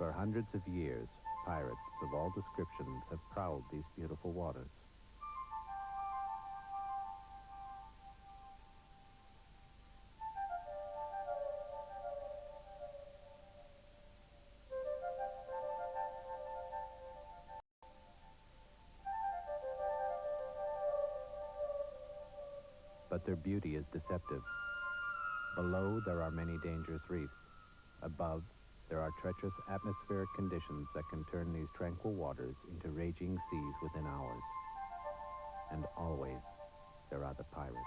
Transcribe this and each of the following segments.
For hundreds of years, pirates of all descriptions have prowled these beautiful waters. But their beauty is deceptive. Below, there are many dangerous reefs. Above, there are treacherous atmospheric conditions that can turn these tranquil waters into raging seas within hours. And always, there are the pirates.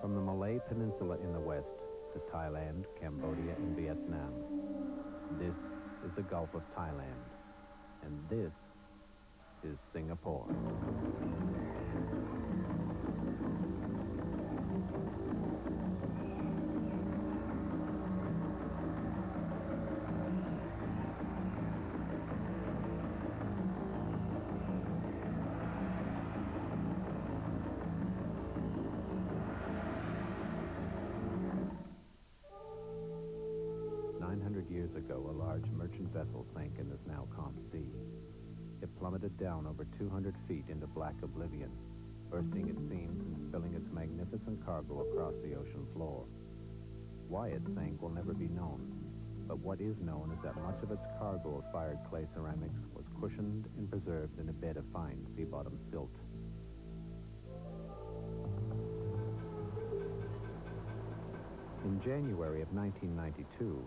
From the Malay Peninsula in the west to Thailand, Cambodia, and Vietnam, this is the Gulf of Thailand, and this is Singapore. Years ago, a large merchant vessel sank in this now calm sea. It plummeted down over 200 feet into black oblivion, bursting its seams and spilling its magnificent cargo across the ocean floor. Why it sank will never be known, but what is known is that much of its cargo of fired clay ceramics was cushioned and preserved in a bed of fine sea-bottom silt. In January of 1992,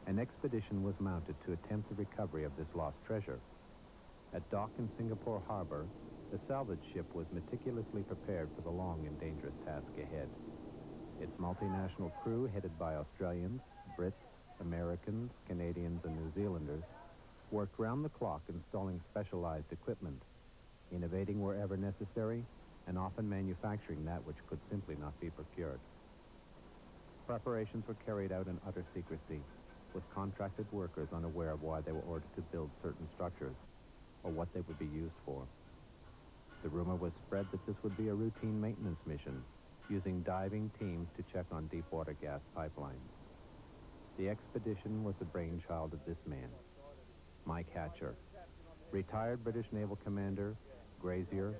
an expedition was mounted to attempt the recovery of this lost treasure. At dock in Singapore Harbor, the salvage ship was meticulously prepared for the long and dangerous task ahead. Its multinational crew, headed by Australians, Brits, Americans, Canadians, and New Zealanders, worked round the clock installing specialized equipment, innovating wherever necessary, and often manufacturing that which could simply not be procured. Preparations were carried out in utter secrecy, with contracted workers unaware of why they were ordered to build certain structures or what they would be used for. The rumor was spread that this would be a routine maintenance mission, using diving teams to check on deep-water gas pipelines. The expedition was the brainchild of this man, Mike Hatcher, retired British naval commander, grazier,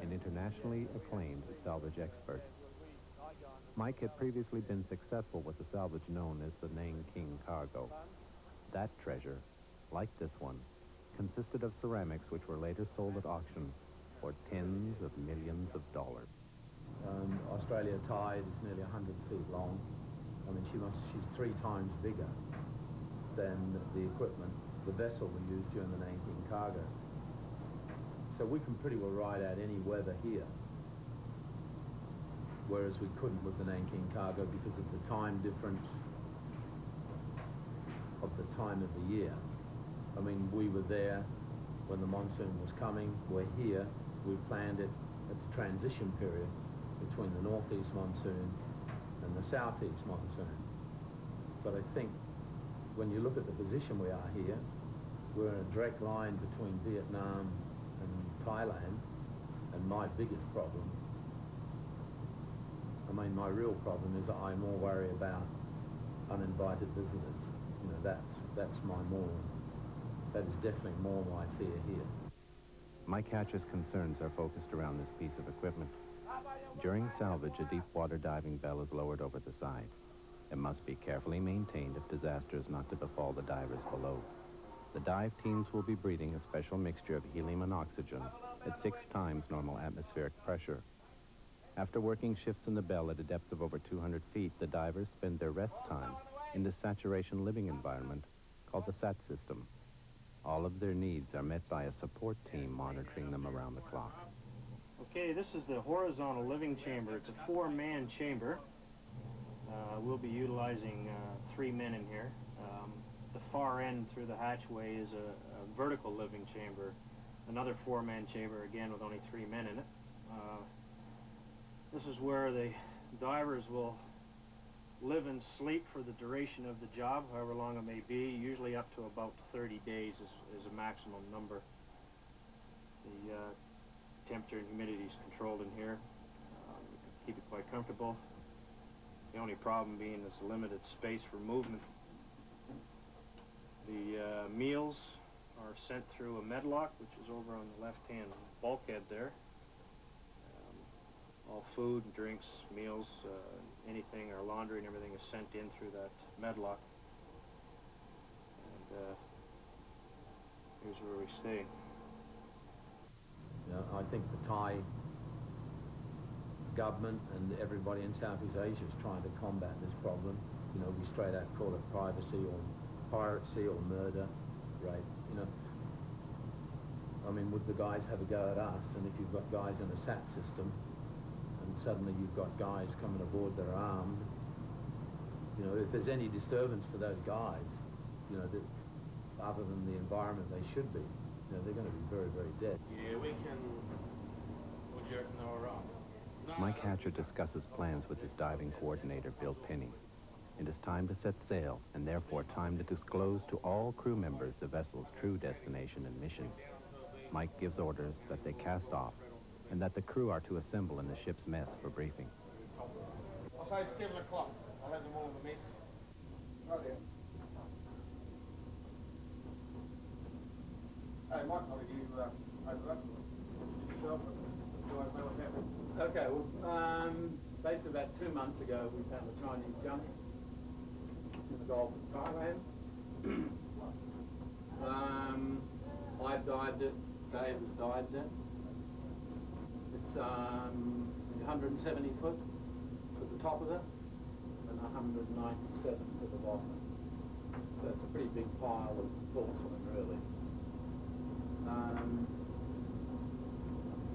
and internationally acclaimed salvage expert. Mike had previously been successful with the salvage known as the Nanking cargo. That treasure, like this one, consisted of ceramics which were later sold at auction for tens of millions of dollars. Australia Tide is nearly 100 feet long. I mean, she's 3 times bigger than the equipment, the vessel we used during the Nanking cargo. So we can pretty well ride out any weather here, whereas we couldn't with the Nanking cargo because of the time difference of the time of the year. I mean, we were there when the monsoon was coming. We're here. We planned it at the transition period between the northeast monsoon and the southeast monsoon. But I think when you look at the position we are here, we're in a direct line between Vietnam and Thailand, and my biggest problem, I mean, my real problem is that I more worry about uninvited visitors. You know, that's that is definitely more my fear here. Mike Hatcher's concerns are focused around this piece of equipment. During salvage, a deep-water diving bell is lowered over the side. It must be carefully maintained if disaster is not to befall the divers below. The dive teams will be breathing a special mixture of helium and oxygen at 6 times normal atmospheric pressure. After working shifts in the bell at a depth of over 200 feet, the divers spend their rest time in the saturation living environment called the SAT system. All of their needs are met by a support team monitoring them around the clock. Okay, this is the horizontal living chamber. It's a 4-man chamber. We'll be utilizing 3 men in here. The far end through the hatchway is a vertical living chamber, another 4-man chamber, again with only 3 men in it. This is where the divers will live and sleep for the duration of the job, however long it may be. Usually up to about 30 days is a maximum number. The temp temperature and humidity is controlled in here. Keep it quite comfortable. The only problem being this limited space for movement. The meals are sent through a medlock, which is over on the left-hand bulkhead there. All food, drinks, meals, anything, our laundry and everything is sent in through that medlock. And here's where we stay. You know, I think the Thai government and everybody in Southeast Asia is trying to combat this problem. You know, we straight out call it privacy or piracy or murder, rape, you know. I mean, would the guys have a go at us? And if you've got guys in a SAT system, and suddenly you've got guys coming aboard that are armed, you know, if there's any disturbance to those guys, you know, that, other than the environment they should be, you know, they're going to be very, very dead. Yeah, we can... Would you know around? Mike Hatcher discusses plans with his diving coordinator, Bill Penny. It is time to set sail, and therefore time to disclose to all crew members the vessel's true destination and mission. Mike gives orders that they cast off, and that the crew are to assemble in the ship's mess for briefing. I'll say it's 7 o'clock. I'll have them all in the mess. Right there. Hey, Mike, I'll give you over up. Yourself, do I know what's happening? Okay, well, basically about 2 months ago, we found a Chinese junk in the Gulf of Thailand. I dived it, Dave has dived it. It's 170 foot at the top of it, and 197 to the bottom. So it's a pretty big pile of porcelain, really.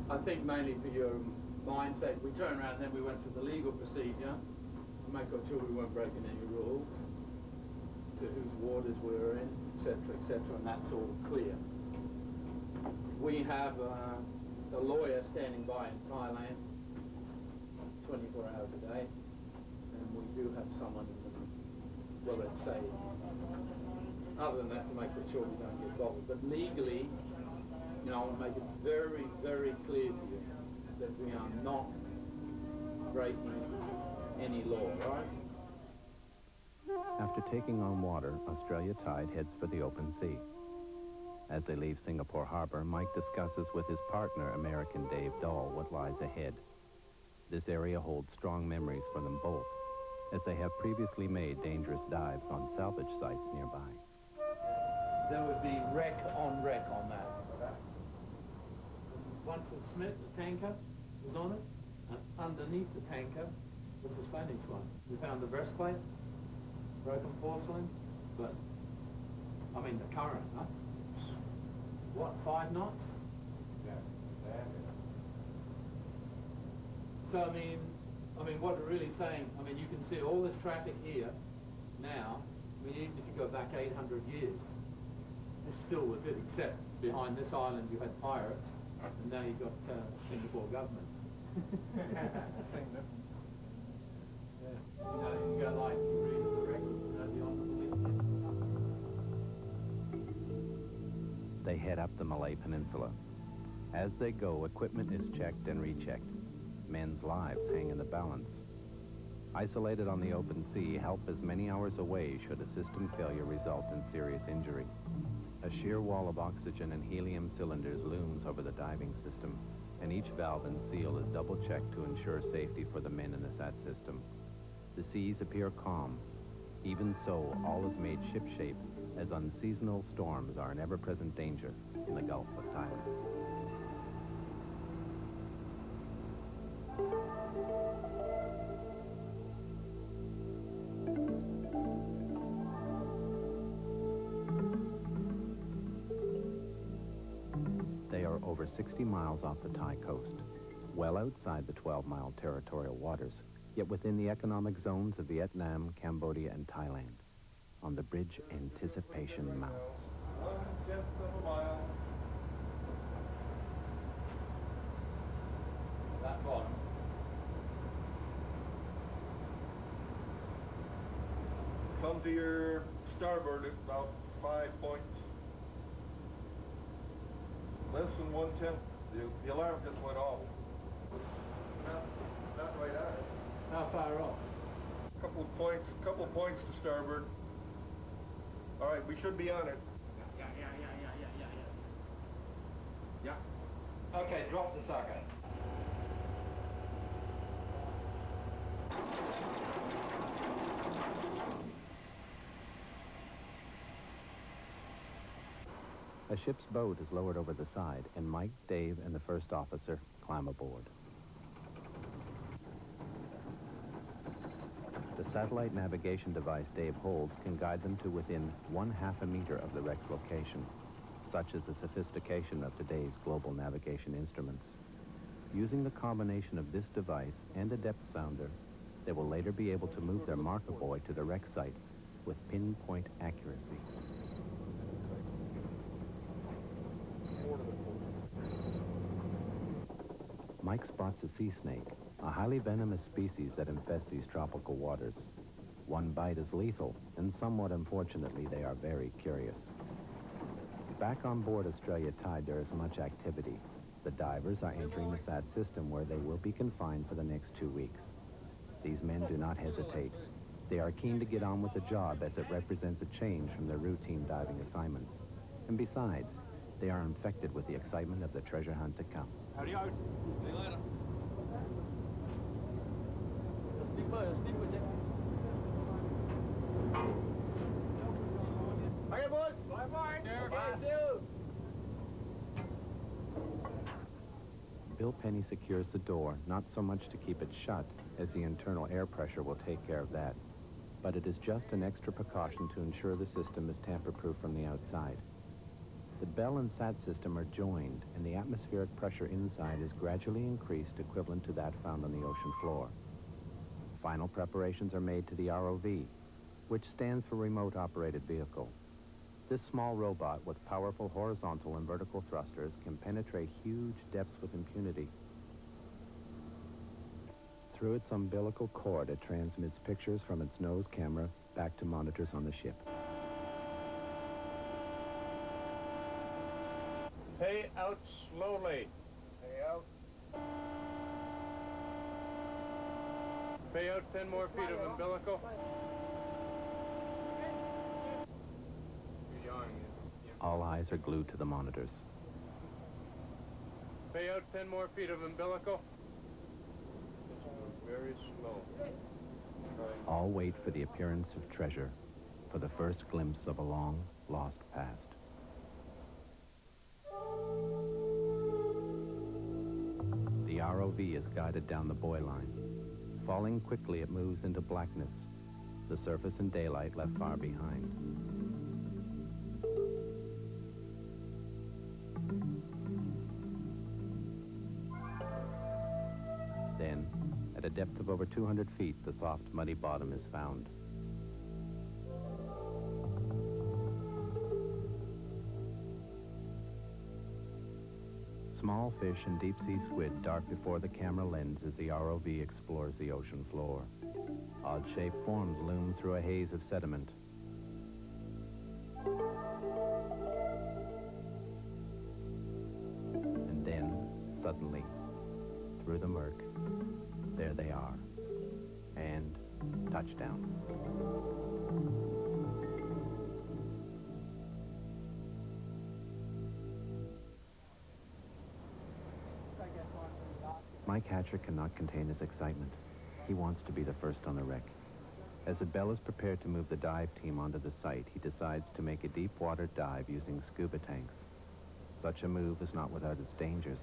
I think mainly for your mind's sake, we turned around and then we went through the legal procedure to make sure we weren't breaking any rules, to whose waters we were in, etc., and that's all clear. We have a lawyer standing by in Thailand 24 hours a day, and we do have someone in the, well, let's say, other than that, to make sure we don't get bothered. But legally, you know, I want to make it very, very clear to you that we are not breaking any law, right? After taking on water, Australia Tide heads for the open sea. As they leave Singapore Harbor, Mike discusses with his partner, American Dave Dahl, what lies ahead. This area holds strong memories for them both, as they have previously made dangerous dives on salvage sites nearby. There would be wreck on that. Once with Smith, the tanker was on it, and underneath the tanker was the Spanish one. We found the breastplate, broken porcelain, but, I mean, the current, huh? What, 5 knots? Yeah. So, I mean, what we're really saying, I mean, you can see all this traffic here now. I mean, even if you go back 800 years, this still was it, except behind this island you had pirates, and now you've got Singapore government. Same difference. Yeah. You know, you go like, you read the record, you know, the honourable. They head up the Malay Peninsula. As they go, equipment is checked and rechecked. Men's lives hang in the balance. Isolated on the open sea, help is many hours away should a system failure result in serious injury. A sheer wall of oxygen and helium cylinders looms over the diving system, and each valve and seal is double-checked to ensure safety for the men in the SAT system. The seas appear calm. Even so, all is made shipshape, as unseasonal storms are an ever-present danger in the Gulf of Thailand. They are over 60 miles off the Thai coast, well outside the 12-mile territorial waters, yet within the economic zones of Vietnam, Cambodia, and Thailand. On the bridge, anticipation mounts. 1/10 of a mile. That bottom. Come to your starboard at about 5 points. Less than 1/10. The alarm just went off. Not right on it. How far off? Couple of points to starboard. All right, we should be on it. Yeah. Okay, drop the sucker. A ship's boat is lowered over the side, and Mike, Dave, and the first officer climb aboard. The satellite navigation device Dave holds can guide them to within 1/2 a meter of the wreck's location, such is the sophistication of today's global navigation instruments. Using the combination of this device and a depth sounder, they will later be able to move their marker buoy to the wreck site with pinpoint accuracy. Mike spots a sea snake, a highly venomous species that infests these tropical waters. One bite is lethal, and somewhat unfortunately, they are very curious. Back on board Australia Tide, there is much activity. The divers are entering the SAT system where they will be confined for the next 2 weeks. These men do not hesitate. They are keen to get on with the job as it represents a change from their routine diving assignments. And besides, they are infected with the excitement of the treasure hunt to come. Adios. See you later. Hiya, boys. Bye-bye. Bill Penny secures the door, not so much to keep it shut, as the internal air pressure will take care of that. But it is just an extra precaution to ensure the system is tamper-proof from the outside. The bell and SAT system are joined, and the atmospheric pressure inside is gradually increased, equivalent to that found on the ocean floor. Final preparations are made to the ROV, which stands for Remote Operated Vehicle. This small robot with powerful horizontal and vertical thrusters can penetrate huge depths with impunity. Through its umbilical cord, it transmits pictures from its nose camera back to monitors on the ship. Pay out slowly. Hey, out. Pay out 10 more feet of umbilical. You're yawning. All eyes are glued to the monitors. Pay out 10 more feet of umbilical. Very slow. All wait for the appearance of treasure, for the first glimpse of a long, lost past. The ROV is guided down the buoy line. Falling quickly, it moves into blackness, the surface and daylight left far behind. Then, at a depth of over 200 feet, the soft, muddy bottom is found. Small fish and deep-sea squid dart before the camera lens as the ROV explores the ocean floor. Odd-shaped forms loom through a haze of sediment. And then, suddenly, through the murk, there they are. And touchdown. Mike Hatcher cannot contain his excitement. He wants to be the first on the wreck. As the bell is prepared to move the dive team onto the site, he decides to make a deep water dive using scuba tanks. Such a move is not without its dangers.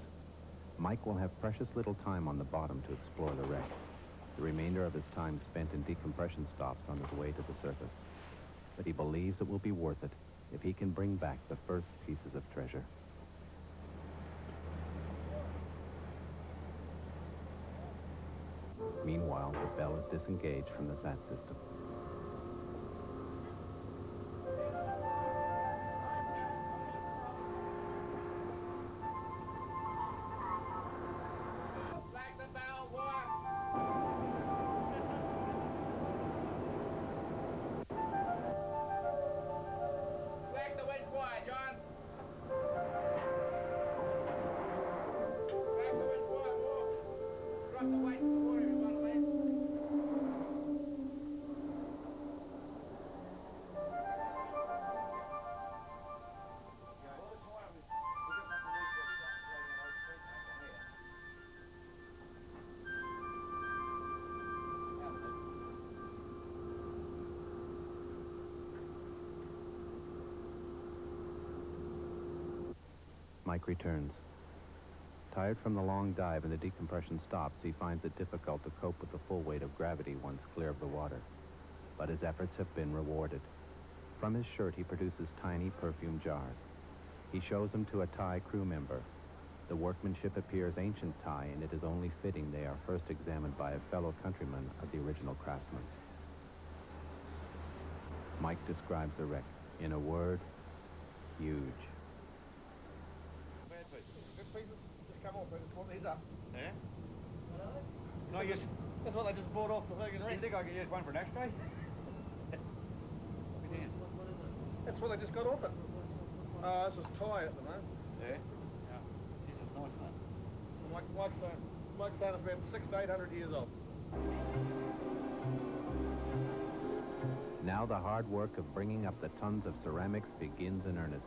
Mike will have precious little time on the bottom to explore the wreck. The remainder of his time spent in decompression stops on his way to the surface. But he believes it will be worth it if he can bring back the first pieces of treasure. Meanwhile, the bell is disengaged from the SAT system. Flag the bell, boy. Flag the winch, boy, John. Mike returns. Tired from the long dive and the decompression stops, he finds it difficult to cope with the full weight of gravity once clear of the water. But his efforts have been rewarded. From his shirt, he produces tiny perfume jars. He shows them to a Thai crew member. The workmanship appears ancient Thai, and it is only fitting they are first examined by a fellow countryman of the original craftsman. Mike describes the wreck. In a word, huge. Just come off, just put these up. Yeah? No, yes, that's what they just bought off the thing. You think I could use one for next day? That's what they just got off it. Oh, this is Thai at the moment. Yeah? Yeah. Jesus, nice one. Mike's saying it's about 600 to 800 years old. Now the hard work of bringing up the tons of ceramics begins in earnest.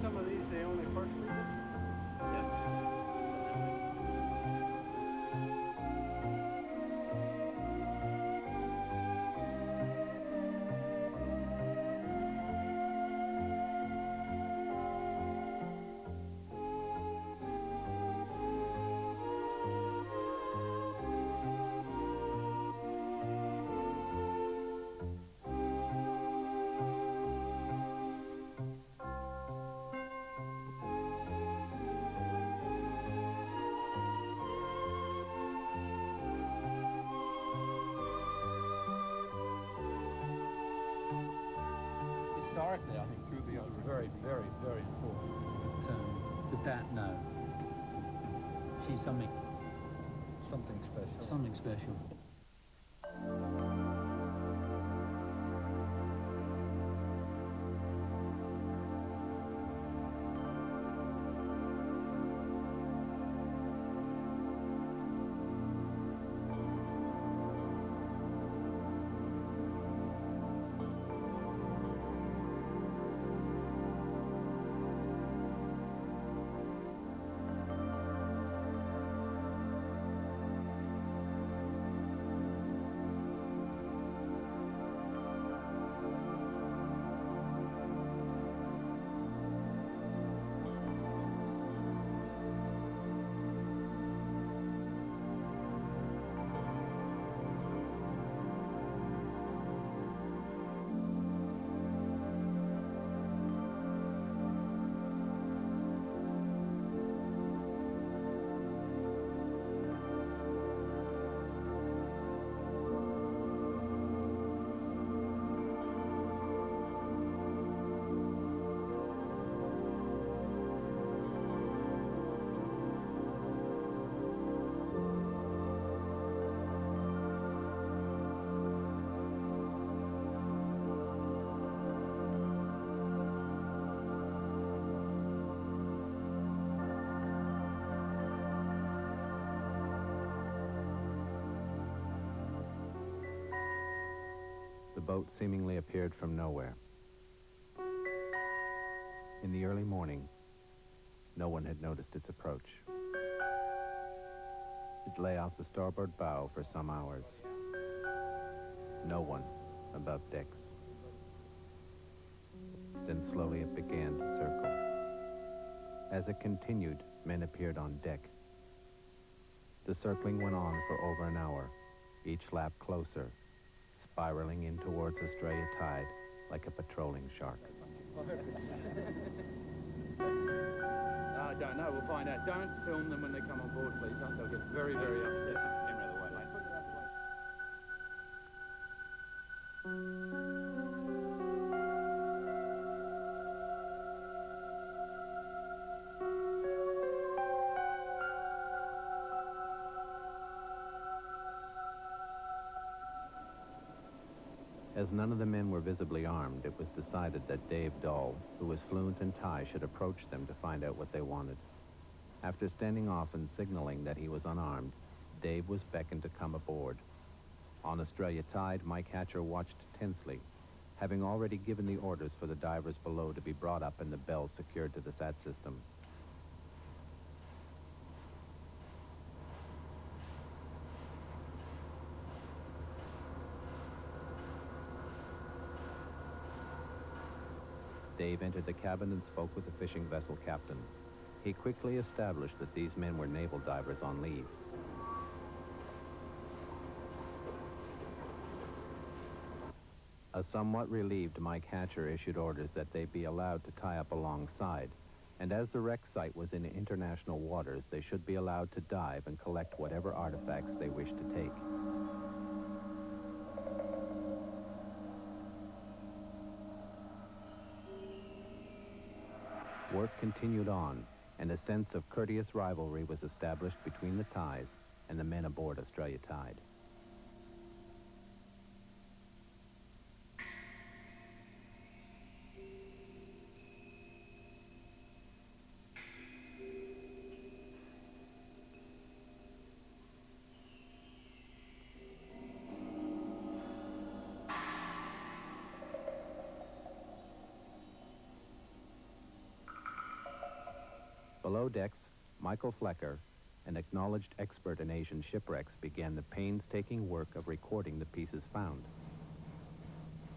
Some of these they only partially did? Historically, I think Cuba was very, very, very important. But that, no. She's something special. Something special. The boat seemingly appeared from nowhere. In the early morning, no one had noticed its approach. It lay off the starboard bow for some hours. No one above decks. Then slowly it began to circle. As it continued, men appeared on deck. The circling went on for over an hour, each lap closer, spiraling in towards Australia tide like a patrolling shark. I don't know, we'll find out. Don't film them when they come on board, please. They'll get very, very upset. As none of the men were visibly armed, it was decided that Dave Dahl, who was fluent in Thai, should approach them to find out what they wanted. After standing off and signaling that he was unarmed, Dave was beckoned to come aboard. On Australia tide, Mike Hatcher watched tensely, having already given the orders for the divers below to be brought up and the bells secured to the SAT system. Dave entered the cabin and spoke with the fishing vessel captain. He quickly established that these men were naval divers on leave. A somewhat relieved Mike Hatcher issued orders that they be allowed to tie up alongside, and as the wreck site was in international waters, they should be allowed to dive and collect whatever artifacts they wished to take. Work continued on, and a sense of courteous rivalry was established between the Thais and the men aboard Australia Tide. Below decks, Michael Flecker, an acknowledged expert in Asian shipwrecks, began the painstaking work of recording the pieces found.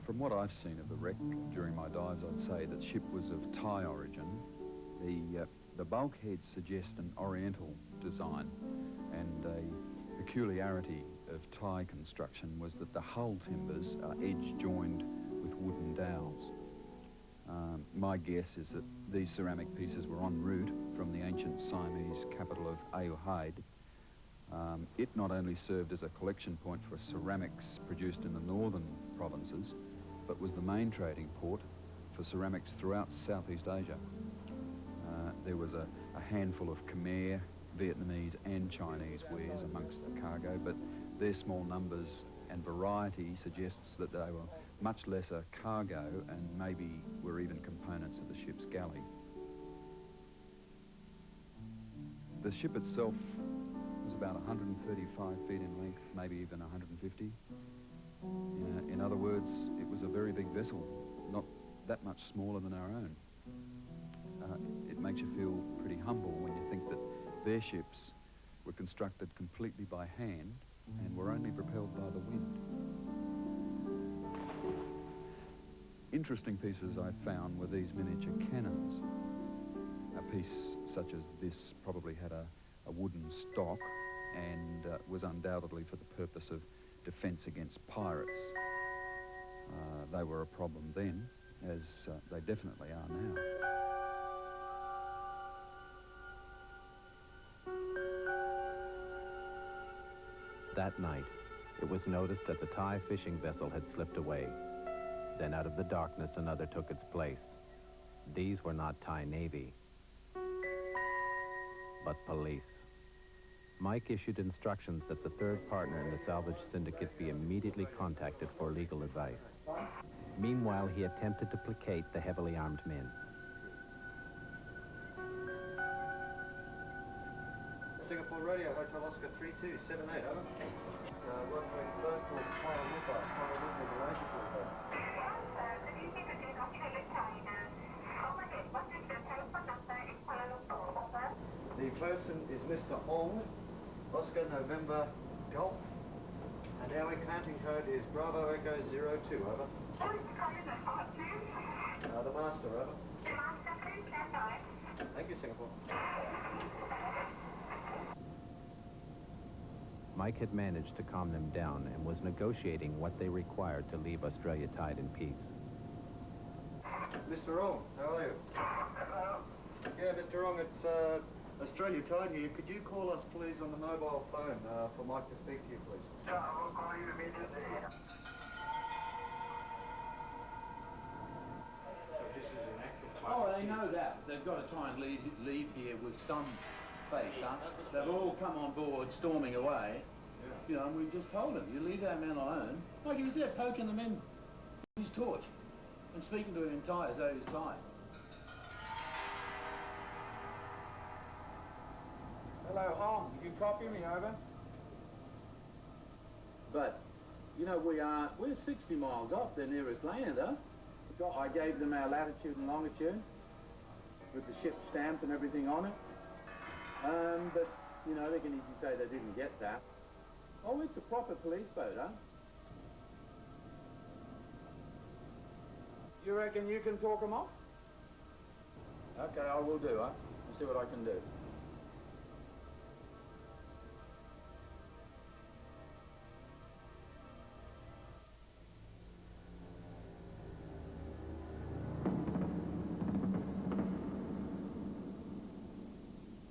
From what I've seen of the wreck during my dives, I'd say that ship was of Thai origin. The bulkheads suggest an oriental design, and a peculiarity of Thai construction was that the hull timbers are edge-joined with wooden dowels. My guess is that these ceramic pieces were en route from the ancient Siamese capital of Ayutthaya. It not only served as a collection point for ceramics produced in the northern provinces, but was the main trading port for ceramics throughout Southeast Asia. There was a handful of Khmer, Vietnamese and Chinese wares amongst the cargo, but their small numbers and variety suggests that they were much lesser cargo and maybe were even components of the ship's galley. The ship itself was about 135 feet in length, maybe even 150. In other words, it was a very big vessel, not that much smaller than our own. It makes you feel pretty humble when you think that their ships were constructed completely by hand and were only propelled by the wind. Interesting pieces I found were these miniature cannons. A piece such as this probably had a wooden stock and was undoubtedly for the purpose of defense against pirates. They were a problem then, as they definitely are now. That night, it was noticed that the Thai fishing vessel had slipped away. Then out of the darkness, another took its place. These were not Thai Navy, but police. Mike issued instructions that the third partner in the salvage syndicate be immediately contacted for legal advice. Meanwhile, he attempted to placate the heavily armed men. Singapore Radio, Hotel Oscar 3278, over. Working first for Kuala Lumpur, Malaysia. person is Mr. Ong, Oscar November Golf, and our accounting code is Bravo Echo 02, over. The master, over. Thank you, Singapore. Mike had managed to calm them down and was negotiating what they required to leave Australia tied in peace. Mr. Ong, how are you? Hello. Yeah, Mr. Ong, it's Australia Tide here. Could you call us, please, on the mobile phone for Mike to speak to you, please? Yeah, I will call you immediately. Oh, they know that. They've got to try and leave here with some face, huh? They've all come on board, storming away. Yeah. You know, and we just told them, you leave our men alone. Like he was there poking them in his torch and speaking to him in Thai as though he was Thai. Hello, Ong. You can copy me, over? But, you know, we're 60 miles off their nearest land, huh? I gave them our latitude and longitude with the ship stamp and everything on it. But, you know, they can easily say they didn't get that. Oh, it's a proper police boat, huh? You reckon you can talk them off? Okay, I will do, huh? I'll see what I can do.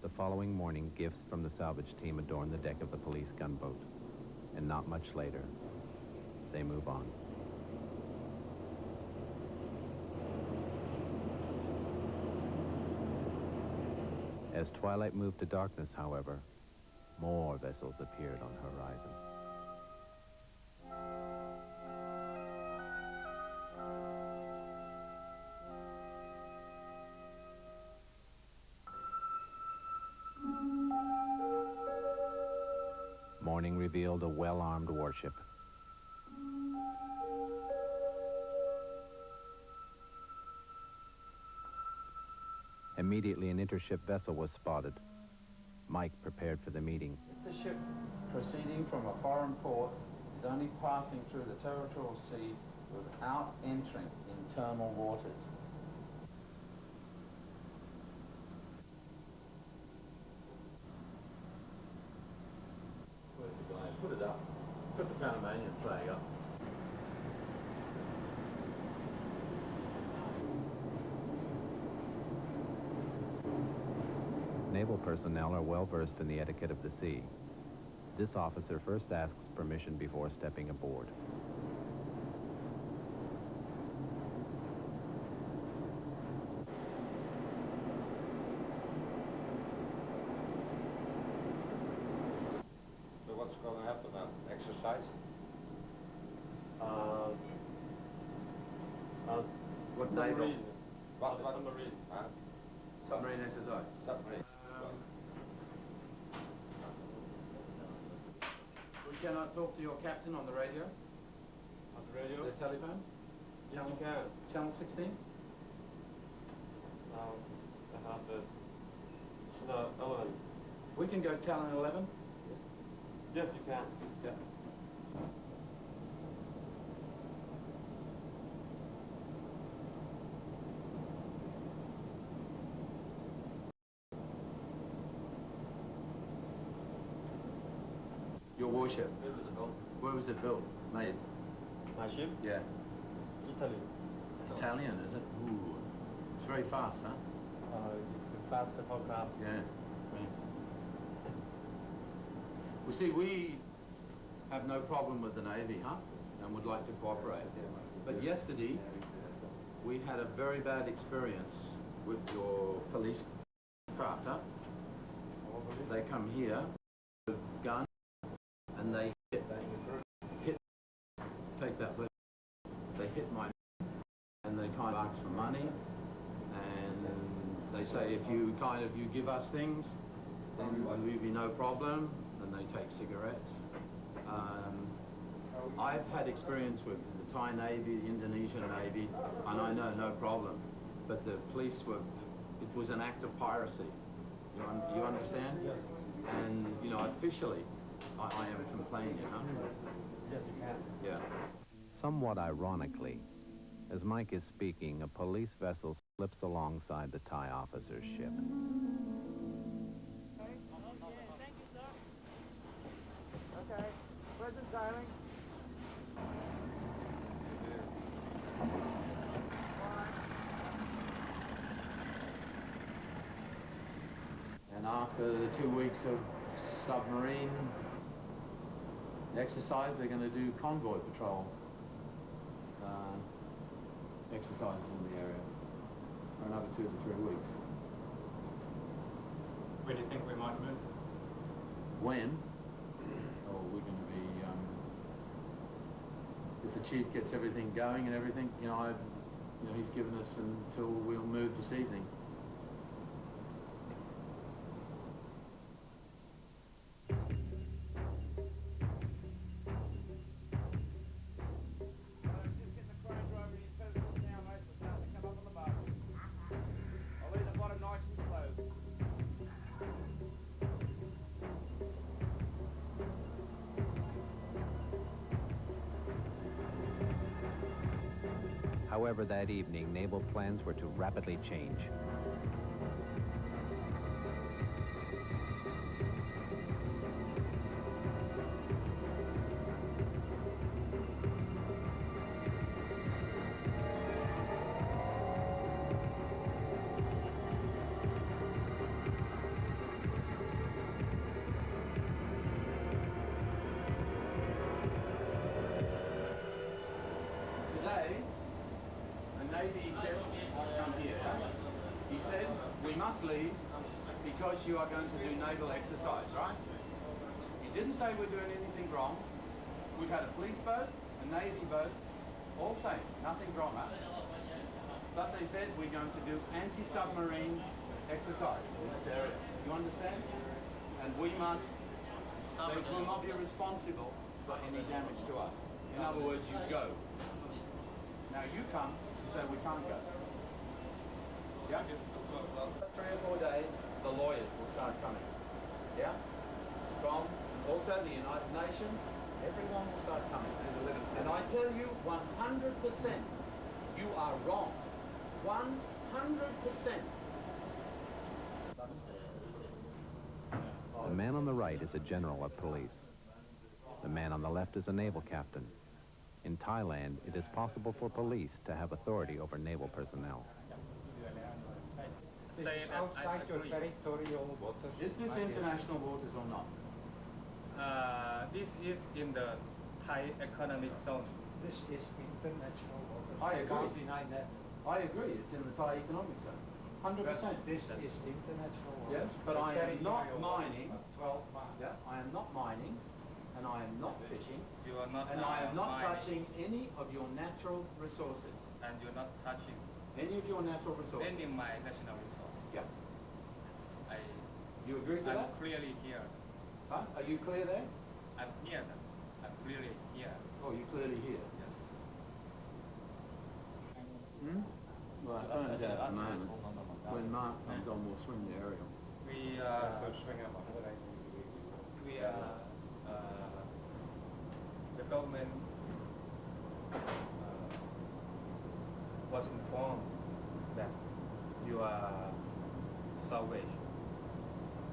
The following morning, gifts from the salvage team adorn the deck of the police gunboat. And not much later, they move on. As twilight moved to darkness, however, more vessels appeared on the horizon. Morning revealed a well-armed warship. Immediately, an intership vessel was spotted. Mike prepared for the meeting. If the ship proceeding from a foreign port is only passing through the territorial sea without entering internal waters. Where's the guy? Put it up. Put the Panamanian flag up. Naval personnel are well versed in the etiquette of the sea. This officer first asks permission before stepping aboard. So what's going to happen now? Exercise? What's naval? What? Submarine. Huh? Submarine exercise. Submarine. We cannot talk to your captain on the radio? On the radio? The telephone? Yes, you can. Channel 16? I have the... 11. We can go channel 11? Yes, you can. Yeah. Your warship? Where was it built? Made? My ship? Yeah. Italy. Italian, is it? Ooh. It's very fast, huh? The faster aircraft. Yeah. Well, see, we have no problem with the Navy, huh? And would like to cooperate. But yesterday, we had a very bad experience with your police craft, huh? They come here with guns and they hit, take that left, they hit my, and they kind of ask for money, and they say if you give us things, then will be no problem, and they take cigarettes. I've had experience with the Thai Navy, the Indonesian Navy, and I know no problem, but the police were, it was an act of piracy. You understand? And, you know, officially, I am complaining, huh? Yeah. Somewhat ironically, as Mike is speaking, a police vessel slips alongside the Thai officer's ship. Okay, present sailing. And after the 2 weeks of submarine exercise, they're going to do convoy patrol exercises in the area for another 2 to 3 weeks. When do you think we might move? When? Oh, we're going to be, if the chief gets everything going and everything, you know, he's given us until we'll move this evening. However, that evening, naval plans were to rapidly change. Today, the Navy ship come here. He said, we must leave because you are going to do naval exercise, right? You didn't say we're doing anything wrong. We've had a police boat, a Navy boat, all saying nothing's wrong, huh? But they said we're going to do anti-submarine exercise in this area. You understand? And we must, they will not be responsible for any damage to us. In other words, you go. Now you come and say we can't go. Yeah? 3 or 4 days, the lawyers will start coming. Yeah? From also the United Nations, everyone will start coming. And I tell you, 100%, you are wrong. 100%. The man on the right is a general of police. The man on the left is a naval captain. In Thailand, it is possible for police to have authority over naval personnel. This is outside your territorial waters. Is this international waters or not? This is in the Thai economic zone. This is international waters. I agree. Can't deny that. I agree, it's in the Thai economic zone. 100%. But this is international waters. Yes, but I am not mining. 12 miles. Yeah, I am not mining, and I am not fishing, You are not and I am not mining, touching any of your natural resources. and you're not touching Any of your natural resources. any of my national resource. Yeah. I, You agree to I'm that? clearly here. Huh? Are you clear there? I'm here. I'm clearly here. Oh, you're clearly here. Yes. Hmm? Well, it turns out at the moment, when Mark comes on, we'll swing the aerial. We the government was informed that your salvage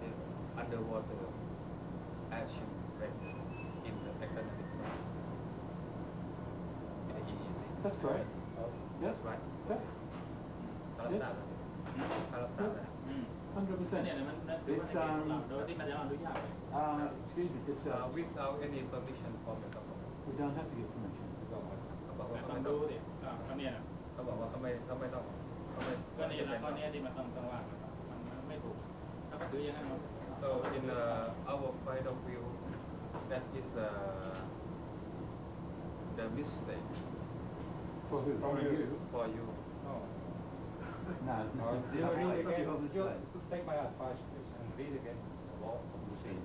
is underwater action rate in the economic zone. In the EEZ. That's correct. Yes. That's right. Yeah. Yes. 100%. It's, excuse me, it's, Without any permission from the government. we don't have to get permission. เขาบอกว่าเขาไม่ต้องเขาเนี่ยเขาบอกว่าเขาไม่ต้องก็นี่นะข้อนี้ที่มันต้องว่ามันไม่ถูกถ้าเขาถืออย่างนั้นมัน so in our point of view that is the mistake For who? For you? for you No, no. take my advice please and read again the law of the sea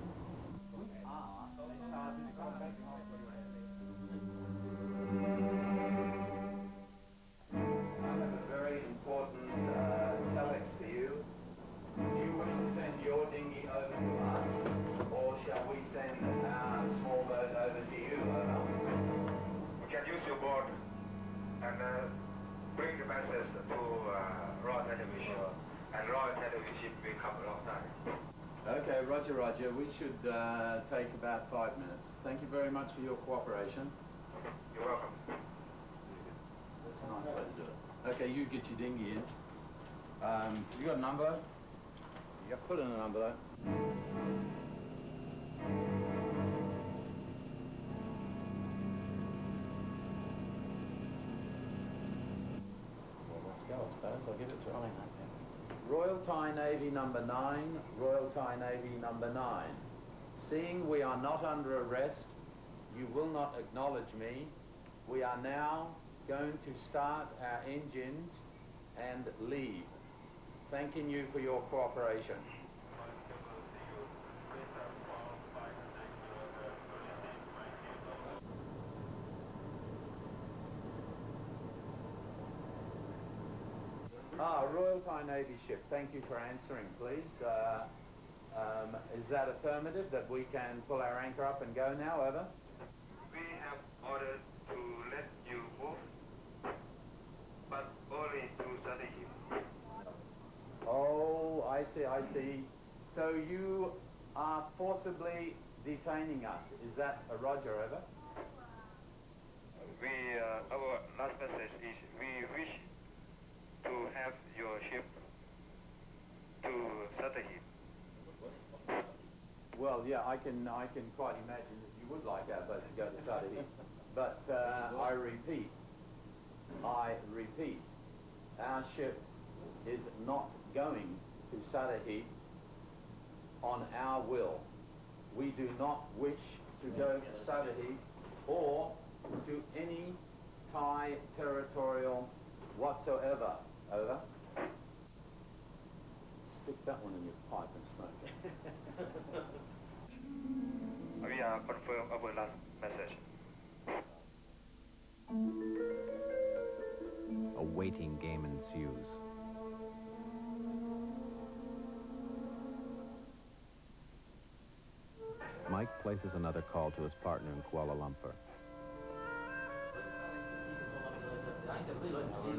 I have a very important telex to you. Do you wish to send your to Royal Television, and Royal Television will come alongside. Okay, roger, roger. We should take about 5 minutes. Thank you very much for your cooperation. You're welcome. That's a nice way to do it. Okay, you get your dinghy in. You got a number? You put in a number though. Well, let's go, I suppose. I'll give it to Ryan. Royal Thai Navy number 9, Royal Thai Navy number 9. Seeing we are not under arrest, you will not acknowledge me. We are now going to start our engines and leave. Thanking you for your cooperation. Royal Thai Navy ship, thank you for answering, please. Is that affirmative that we can pull our anchor up and go now, over? We have ordered to let you move, but only to Sadahi. Oh, I see, I see. So you are forcibly detaining us. Is that a roger, over? Our last message is we wish to have your ship to Sadahi. Well, yeah, I can quite imagine that you would like our boat to go to Sadahi. But I repeat, our ship is not going to Sadahi on our will. We do not wish to go to Sadahi or to any Thai territorial whatsoever. Over. Stick that one in your pipe and smoke it. We are confirmed our last message. A waiting game ensues. Mike places another call to his partner in Kuala Lumpur.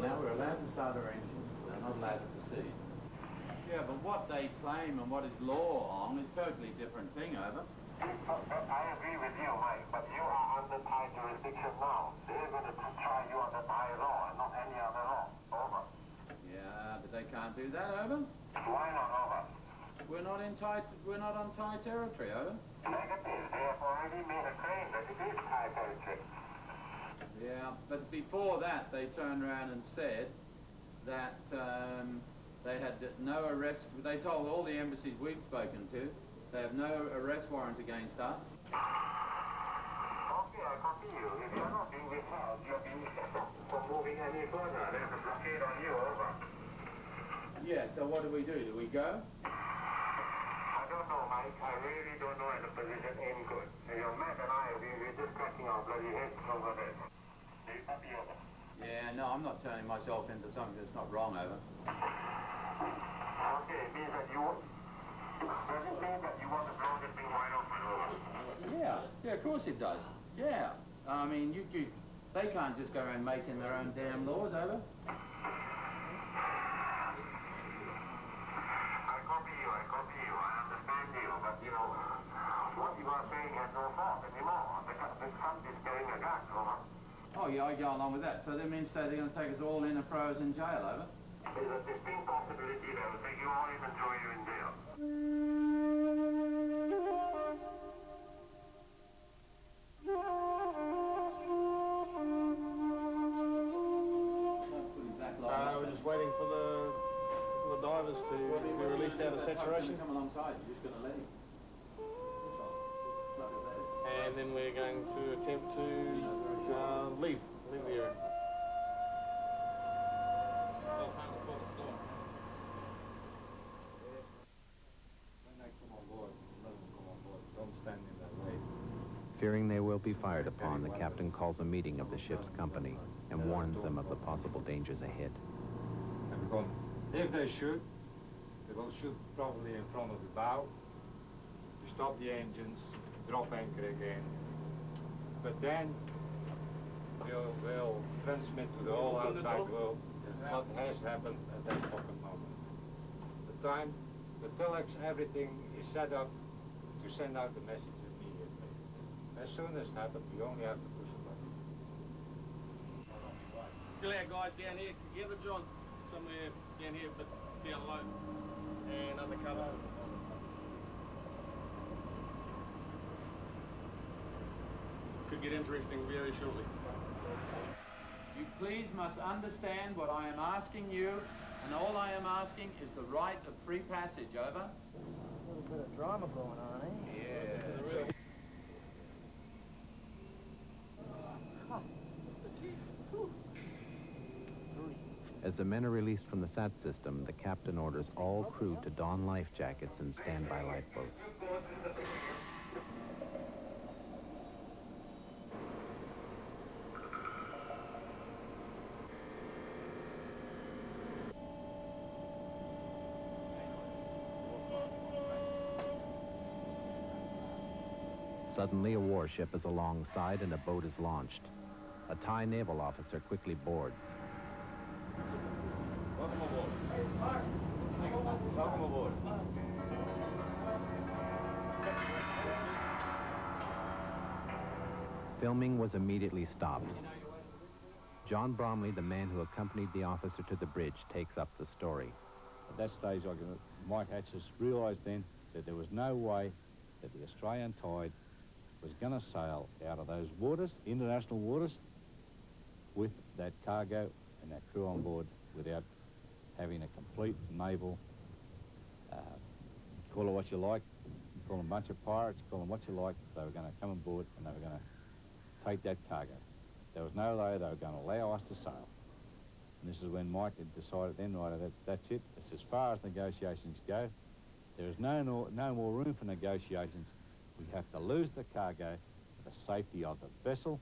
Now we're allowed to start our engines. We're not allowed to proceed. Yeah, but what they claim and what is law on is totally different thing, over. I agree with you, Mike, but you are under Thai jurisdiction now. They're going to try you under Thai law and not any other law. Over. Yeah, but they can't do that, over. Why not, over? We're not on Thai territory, over. Negative. They have already made a claim that it is Thai territory. Yeah, but before that, they turned around and said that they had no arrest. They told all the embassies we've spoken to, they have no arrest warrant against us. Okay, I copy you. If you're not being withheld, you're being stopped from moving any further. There's a blockade on you, over. Yeah, so what do? Do we go? I don't know, Mike. I really don't know, and the position ain't good. Your Matt and I, we're just cracking our bloody heads over this. Yeah, no, I'm not turning myself into something that's not wrong, over. Okay, it means that does it mean that you want to blow this thing wide open, over? Yeah, of course it does. Yeah, I mean, they can't just go around making their own damn laws, over. I copy you, I understand you, but you know, what you are saying has no force anymore. The country is carrying a gun, over. Oh, yeah, I go along with that. So that means they're going to take us all in a pros in jail, over? There's a distinct possibility they will take you all in and throw you in jail. We're just waiting for the divers to be released out of saturation. Come alongside, you're just going to let him. And then we're going to attempt to leave the area. Fearing they will be fired upon, the captain calls a meeting of the ship's company and warns them of the possible dangers ahead. If they shoot, they will shoot probably in front of the bow, to stop the engines, drop anchor again. But then we'll transmit to the whole outside world what has happened at that fucking moment. The telex, everything is set up to send out the message immediately. As soon as it happens, we only have to push a button. Still our guys down here together, John. Somewhere down here, but down low. And undercover. Could get interesting very shortly. You please must understand what I am asking you, and all I am asking is the right of free passage, over. A little bit of drama going on, eh? Yeah. As the men are released from the SAT system, the captain orders all crew to don life jackets and standby lifeboats. Suddenly, a warship is alongside and a boat is launched. A Thai naval officer quickly boards. Welcome aboard. Welcome aboard. Filming was immediately stopped. John Bromley, the man who accompanied the officer to the bridge, takes up the story. At that stage, Mike Hatches realised then that there was no way that the Australian Tide was going to sail out of those waters, international waters, with that cargo and that crew on board without having a complete naval, call it what you like, call them a bunch of pirates, call them what you like, they were going to come on board and they were going to take that cargo. There was no way they were going to allow us to sail. And this is when Mike had decided then, right, that's it, it's as far as negotiations go. There is no more room for negotiations. We have to lose the cargo for the safety of the vessel.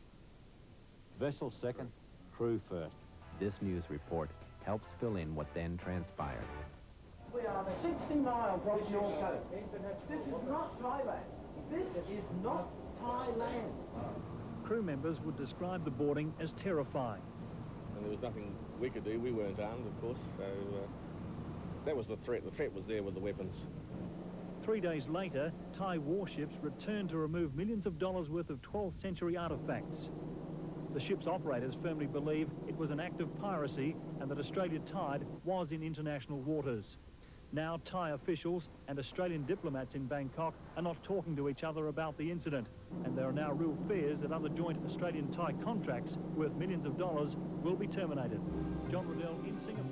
Vessel second, crew first. This news report helps fill in what then transpired. We are 60 miles off your coast. This is not Thailand. This is not Thailand. Crew members would describe the boarding as terrifying. And there was nothing we could do. We weren't armed, of course, so that was the threat. The threat was there with the weapons. 3 days later, Thai warships returned to remove millions of dollars worth of 12th century artefacts. The ship's operators firmly believe it was an act of piracy and that Australia Tide was in international waters. Now Thai officials and Australian diplomats in Bangkok are not talking to each other about the incident, and there are now real fears that other joint Australian-Thai contracts worth millions of dollars will be terminated. John Riddell in Singapore.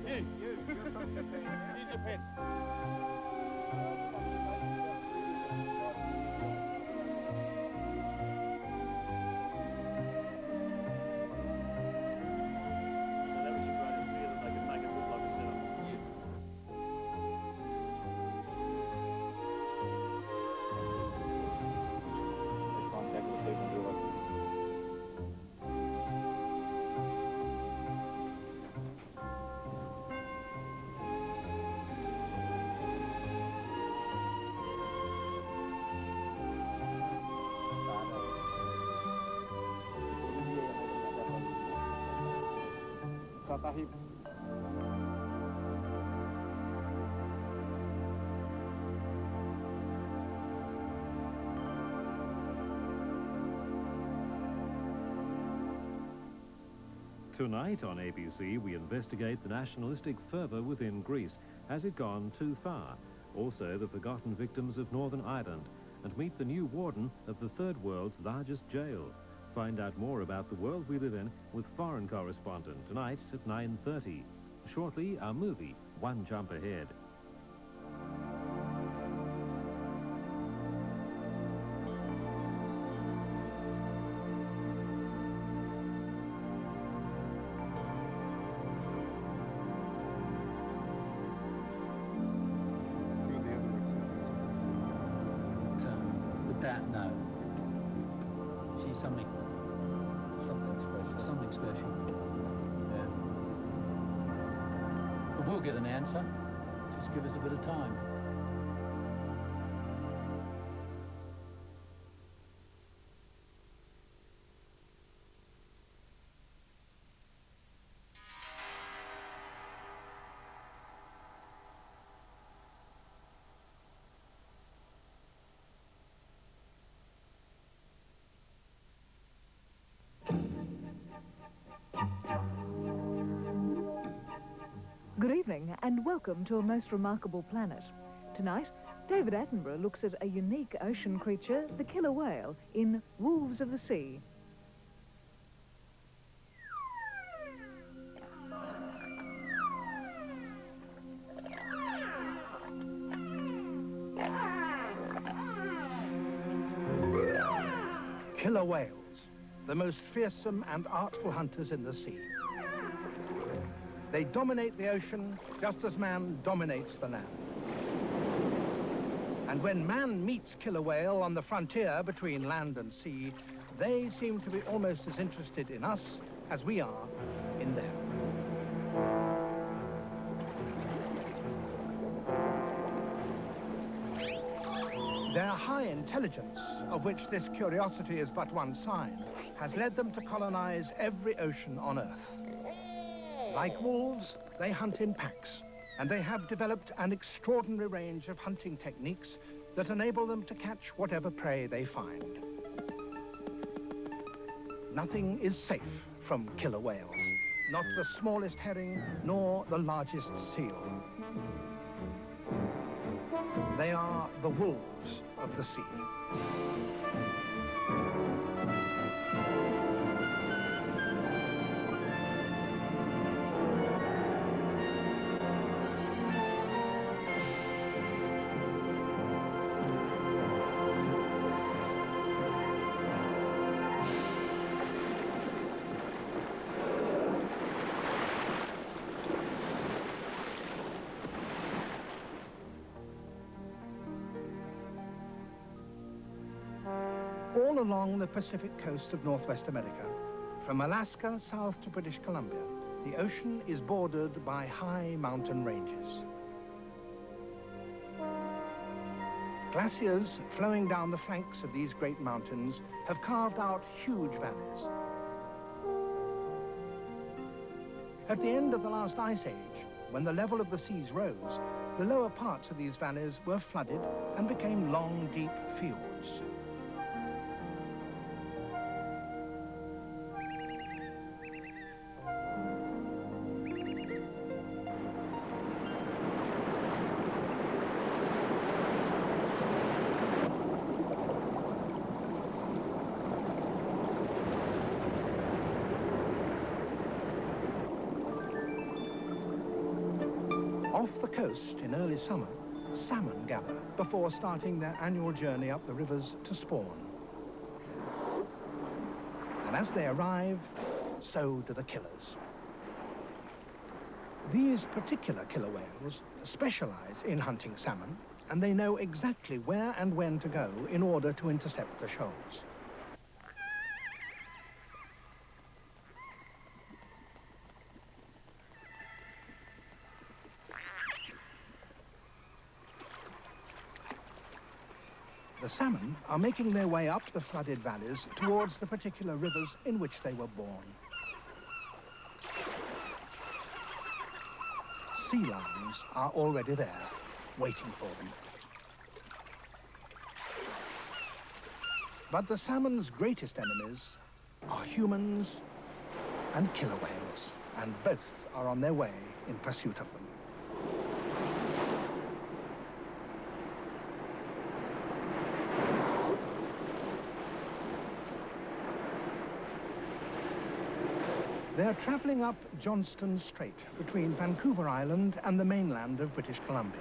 Here's your pen. Satahip. Tonight on ABC, we investigate the nationalistic fervour within Greece. Has it gone too far? Also, the forgotten victims of Northern Ireland, and meet the new warden of the third world's largest jail. Find out more about the world we live in with foreign correspondent tonight at 9:30. Shortly, our movie, One Jump Ahead. That, no. She's something special. Something special. Yeah. But we'll get an answer. Just give us a bit of time. Good evening and welcome to A Most Remarkable Planet. Tonight, David Attenborough looks at a unique ocean creature, the killer whale, in Wolves of the Sea. Killer whales, the most fearsome and artful hunters in the sea. They dominate the ocean just as man dominates the land. And when man meets killer whale on the frontier between land and sea, they seem to be almost as interested in us as we are in them. Their high intelligence, of which this curiosity is but one sign, has led them to colonize every ocean on Earth. Like wolves, they hunt in packs, and they have developed an extraordinary range of hunting techniques that enable them to catch whatever prey they find. Nothing is safe from killer whales, not the smallest herring, nor the largest seal. They are the wolves of the sea. All along the Pacific coast of Northwest America, from Alaska south to British Columbia, the ocean is bordered by high mountain ranges. Glaciers flowing down the flanks of these great mountains have carved out huge valleys. At the end of the last ice age, when the level of the seas rose, the lower parts of these valleys were flooded and became long, deep fiords. Off the coast in early summer, salmon gather before starting their annual journey up the rivers to spawn. And as they arrive, so do the killers. These particular killer whales specialize in hunting salmon, and they know exactly where and when to go in order to intercept the shoals. The salmon are making their way up the flooded valleys towards the particular rivers in which they were born. Sea lions are already there, waiting for them. But the salmon's greatest enemies are humans and killer whales, and both are on their way in pursuit of them. They're travelling up Johnston Strait between Vancouver Island and the mainland of British Columbia.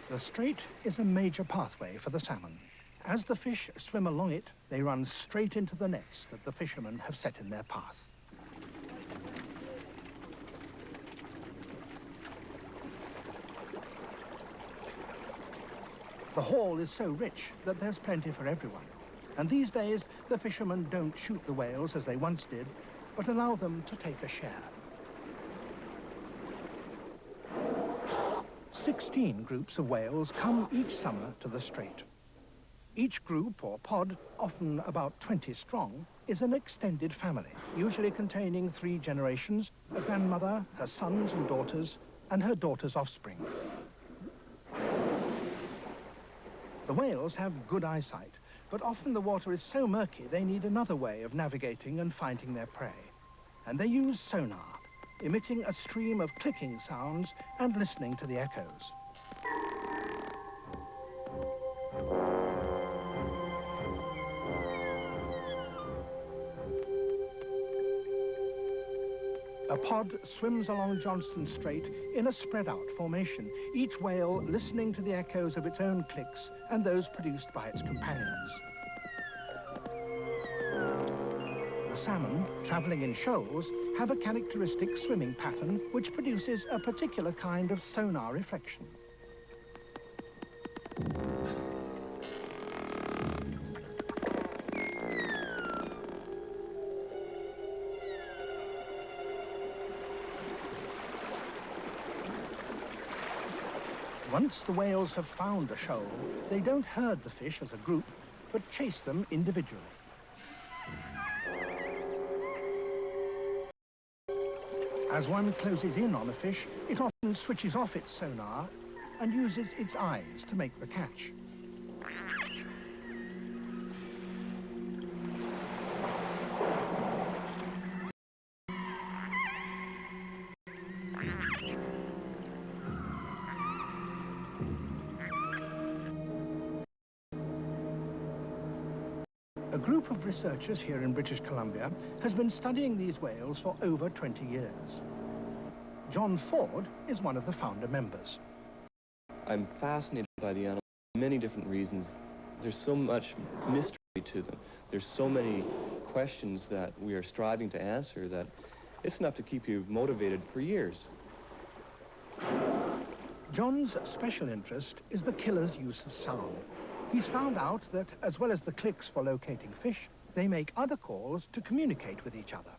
The strait is a major pathway for the salmon. As the fish swim along it, they run straight into the nets that the fishermen have set in their path. The haul is so rich that there's plenty for everyone. And these days, the fishermen don't shoot the whales as they once did, but allow them to take a share. 16 groups of whales come each summer to the strait. Each group or pod, often about 20 strong, is an extended family, usually containing 3 generations, a grandmother, her sons and daughters, and her daughter's offspring. The whales have good eyesight, but often the water is so murky they need another way of navigating and finding their prey. And they use sonar, emitting a stream of clicking sounds and listening to the echoes. A pod swims along Johnston Strait in a spread-out formation, each whale listening to the echoes of its own clicks and those produced by its companions. The salmon, travelling in shoals, have a characteristic swimming pattern which produces a particular kind of sonar reflection. Once the whales have found a shoal, they don't herd the fish as a group, but chase them individually. As one closes in on a fish, it often switches off its sonar and uses its eyes to make the catch. A group of researchers here in British Columbia has been studying these whales for over 20 years. John Ford is one of the founder members. I'm fascinated by the animals for many different reasons. There's so much mystery to them. There's so many questions that we are striving to answer that it's enough to keep you motivated for years. John's special interest is the killer's use of sound. He's found out that, as well as the clicks for locating fish, they make other calls to communicate with each other.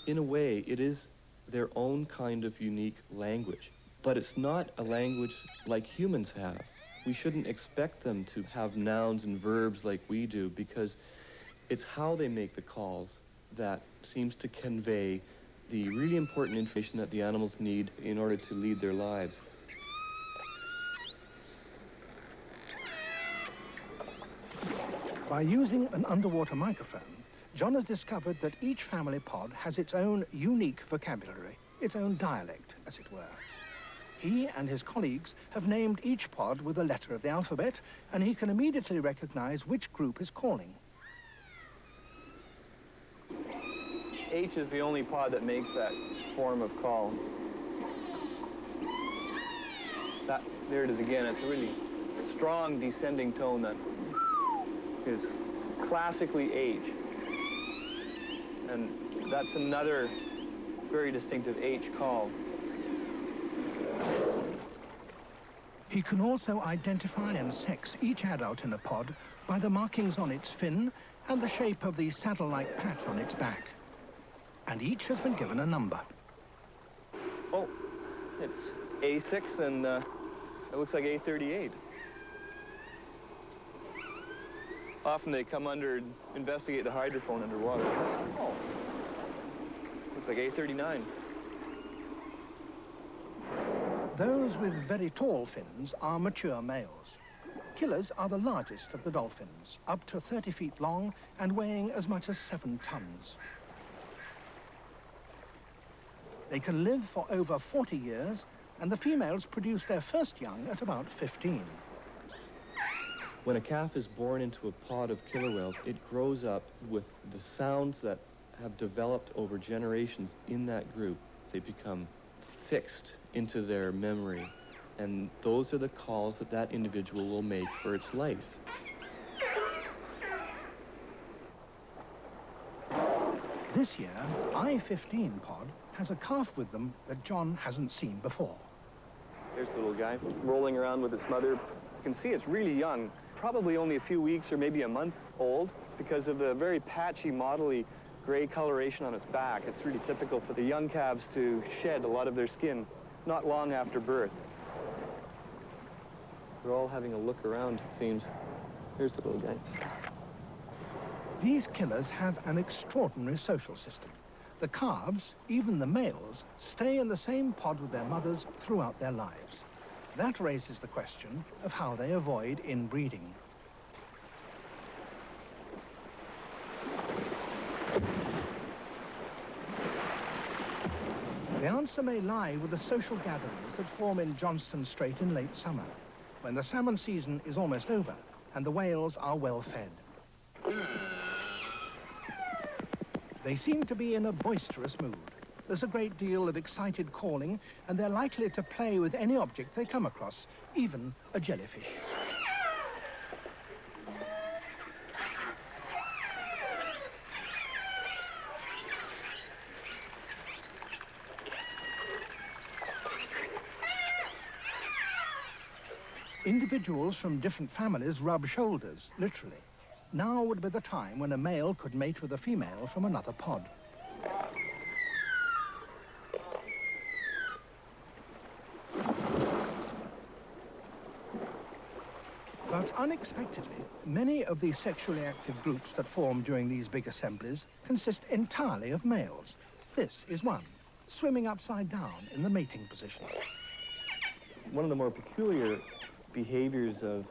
In a way, it is their own kind of unique language, but it's not a language like humans have. We shouldn't expect them to have nouns and verbs like we do, because it's how they make the calls that seems to convey the really important information that the animals need in order to lead their lives. By using an underwater microphone, John has discovered that each family pod has its own unique vocabulary, its own dialect, as it were. He and his colleagues have named each pod with a letter of the alphabet, and he can immediately recognize which group is calling. H is the only pod that makes that form of call. There it is again. It's a really strong descending tone that is classically H. And that's another very distinctive H call. He can also identify and sex each adult in a pod by the markings on its fin and the shape of the saddle-like patch on its back. And each has been given a number. Oh, it's A6 and it looks like A38. Often they come under and investigate the hydrophone underwater. Oh. Looks like A39. Those with very tall fins are mature males. Killers are the largest of the dolphins, up to 30 feet long and weighing as much as 7 tons. They can live for over 40 years, and the females produce their first young at about 15. When a calf is born into a pod of killer whales, it grows up with the sounds that have developed over generations in that group. They become fixed into their memory, and those are the calls that that individual will make for its life. This year, I-15 pod has a calf with them that John hasn't seen before. There's the little guy rolling around with his mother. You can see it's really young, probably only a few weeks or maybe a month old because of the very patchy, mottly gray coloration on its back. It's really typical for the young calves to shed a lot of their skin not long after birth. They're all having a look around, it seems. Here's the little guy. These killers have an extraordinary social system. The calves, even the males, stay in the same pod with their mothers throughout their lives. That raises the question of how they avoid inbreeding. The answer may lie with the social gatherings that form in Johnston Strait in late summer, when the salmon season is almost over and the whales are well fed. They seem to be in a boisterous mood. There's a great deal of excited calling, and they're likely to play with any object they come across, even a jellyfish. Individuals from different families rub shoulders, literally. Now would be the time when a male could mate with a female from another pod. But unexpectedly, many of the sexually active groups that form during these big assemblies consist entirely of males. This is one, swimming upside down in the mating position. One of the more peculiar behaviors of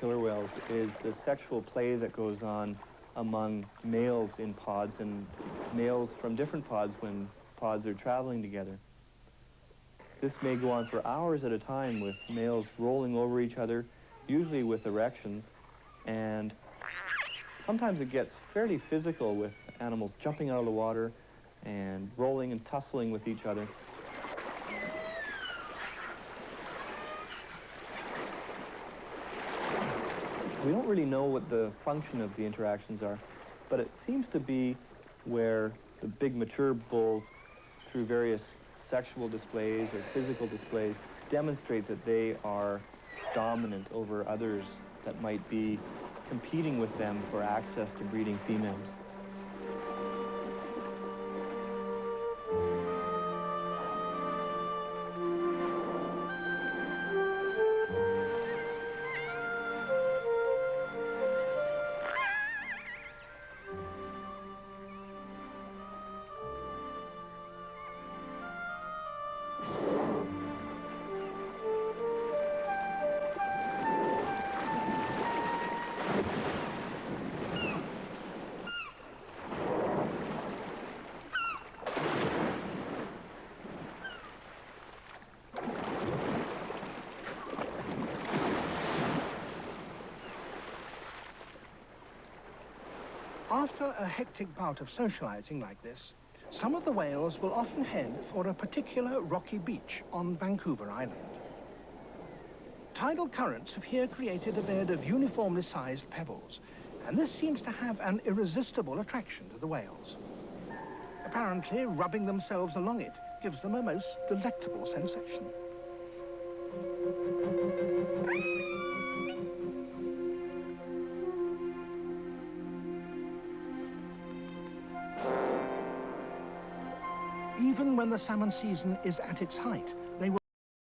killer whales is the sexual play that goes on among males in pods and males from different pods when pods are traveling together. This may go on for hours at a time with males rolling over each other, usually with erections, and sometimes it gets fairly physical with animals jumping out of the water and rolling and tussling with each other. We don't really know what the function of the interactions are, but it seems to be where the big mature bulls, through various sexual displays or physical displays, demonstrate that they are dominant over others that might be competing with them for access to breeding females. After a hectic bout of socializing like this, some of the whales will often head for a particular rocky beach on Vancouver Island. Tidal currents have here created a bed of uniformly sized pebbles, and this seems to have an irresistible attraction to the whales. Apparently, rubbing themselves along it gives them a most delectable sensation. Even when the salmon season is at its height, they will